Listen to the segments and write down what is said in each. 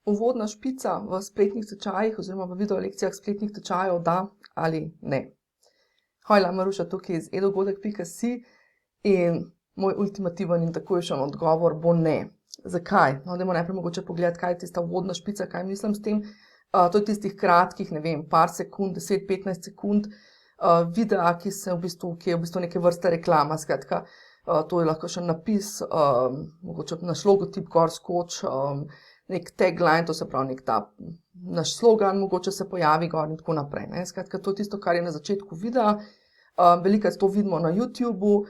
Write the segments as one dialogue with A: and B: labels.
A: uvodna špica v spletnih tečajih oziroma v video lekcijah spletnih tečajev, da ali ne? Hojla, Maruša tukaj iz edogodek.si in moj ultimativen in takojšen odgovor bo ne. Zakaj? No, dajmo najprej mogoče pogledati, kaj je tista uvodna špica, kaj mislim s tem. To je tistih kratkih, ne vem, par sekund, 10-15 sekund videa, ki je v bistvu neke vrste reklama, skratka. To je lahko še napis, mogoče naš logotip gor skoč, nek tagline, to se pravi nek ta naš slogan, mogoče se pojavi gor in tako naprej. Ne? Skratka, to je tisto, kar je na začetku videa. Velikokrat to vidimo na YouTubeu,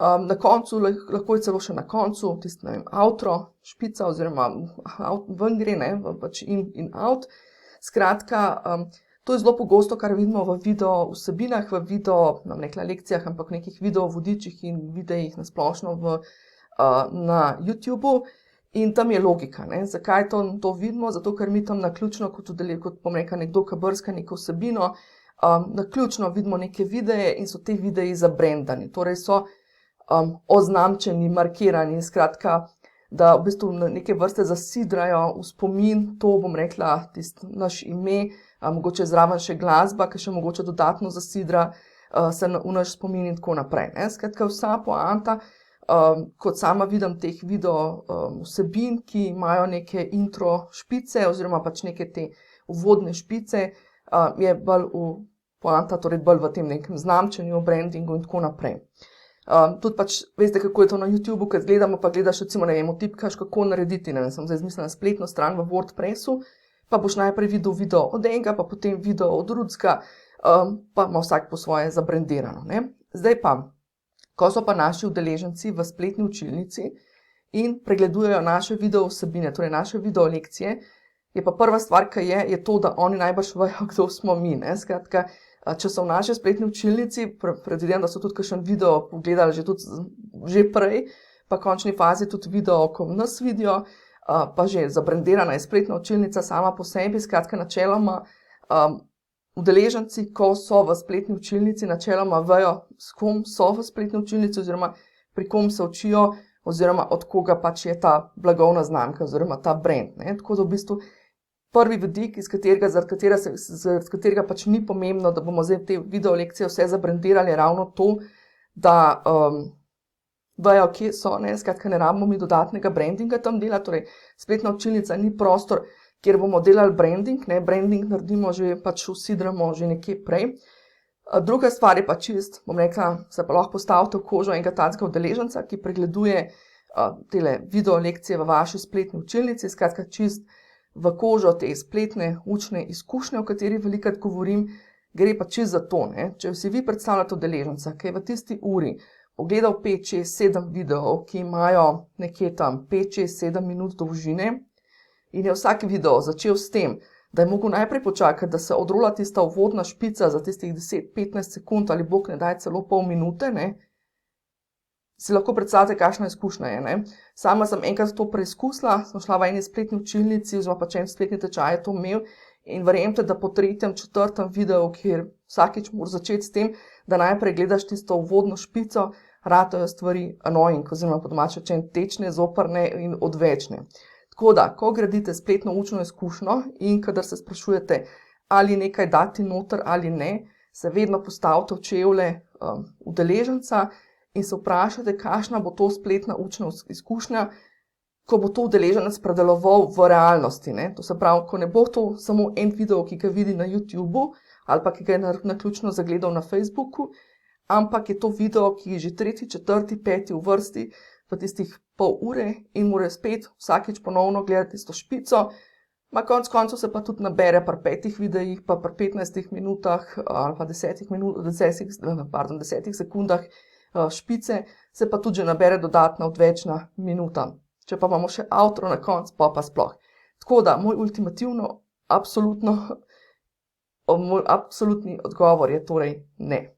A: na koncu, lahko je celo še na koncu, tisto, ne vem, outro, špica oziroma ven gre, ne, pač in out. Skratka, to je zelo pogosto, kar vidimo v video vsebinah, v video, ne rekla lekcijah, ampak v nekih video vodičih in videih na splošno na YouTubeu. In tam je logika, ne. Zakaj to vidimo? Zato, ker mi tam naključno, kot bom rekla, nekdo, ki brska neko vsebino, naključno vidimo neke videe in so te videi zabrandani. Torej so oznamčeni, markirani, skratka, da v bistvu neke vrste zasidrajo v spomin, to bom rekla, tisto naš ime, mogoče zraven še glasba, ki še mogoče dodatno zasidra se v naš spomin in tako naprej. Ne? Skratka, vsa poanta, kot sama vidim teh video vsebin, ki imajo neke intro špice oziroma pač neke te uvodne špice, je bolj poanta, torej bolj v tem nekem znamčenju, brandingu in tako naprej. Tudi pač, veste, kako je to na YouTubeu, kad gledamo, pa gledaš, recimo, ne vem, vtipkaš, kako narediti, ne vem, sem zdaj izmislila spletno stran v WordPressu, pa boš najprej videl video od enega, pa potem video od drugega, pa ima vsak po svoje zabrandirano, ne. Zdaj pa, ko so pa naši udeleženci v spletni učilnici in pregledujejo naše video vsebine, torej naše video lekcije, je pa prva stvar, ki je to, da oni najbrž vejo, kdo smo mi, ne, skratka, če so v naši spletni učilnici, predvidevam, da so tudi kakšen video pogledali že prej, pa v končni fazi tudi video, ko nas vidijo, pa že zabrandirana je spletna učilnica sama po sebi, skratka, načeloma udeleženci, ko so v spletni učilnici, načeloma vejo, s kom so v spletni učilnici oziroma pri kom se učijo oziroma od koga pač je ta blagovna znamka oziroma ta brand, ne, tako da v bistvu prvi vidik, zaradi katerega pač ni pomembno, da bomo zdaj te video lekcije vse zabrandirali, je ravno to, da vejo, kje so, ne, skratka, ne rabimo mi dodatnega brandinga tam delati, torej spletna učilnica ni prostor, kjer bomo delali branding, ne, branding naredimo že, pač usidramo že nekje prej. Druga stvar je pa čist, bom rekla, se pa lahko postavite v kožo enega takega udeleženca, ki pregleduje tele video lekcije v vaši spletni učilnici, skratka, čist v kožo te spletne učne izkušnje, o kateri velikokrat govorim, gre pa čisto za to, ne. Če si vi predstavljate udeleženca, ki je v tisti uri pogledal 5, 6, 7 videov, ki imajo nekje tam 5, 6, 7 minut dolžine in je vsak video začel s tem, da je mogel najprej počakati, da se odrola tista uvodna špica za tistih 10-15 sekund ali bog ne daj celo pol minute, ne, si lahko predstavljate, kakšna izkušnja je, ne. Sama sem enkrat to preizkusila, sem šla v eni spletni učilnici oziroma pač en spletni tečaj je to imel in verjemite, da po 3., 4. videu, kjer vsakič moraš začeti s tem, da najprej gledaš tisto uvodno špico, ratajo stvari annoying oziroma po domače rečeno tečne, zoprne in odvečne. Tako da, ko gradite spletno učno izkušnjo in kadar se sprašujete, ali nekaj dati noter ali ne, se vedno postavite v čevlje udeleženca in se vprašate, kakšna bo to spletna učna izkušnja, ko bo to udeleženec predeloval v realnosti, ne. To se pravi, ko ne bo to samo en video, ki ga vidi na YouTubeu ali pa ki ga je naključno zagledal na Facebooku, ampak je to video, ki je že 3., 4., 5. v vrsti v tistih pol ure in mora spet vsakič ponovno gledati tisto špico. Konec koncev se pa tudi nabere pri 5 videih, pa pri 15 minutah ali pa 10 sekundah špice, se pa tudi že nabere dodatna odvečna minuta. Če pa imamo še outro na koncu, pa sploh. Tako da, moj ultimativno, moj absolutni odgovor je torej ne.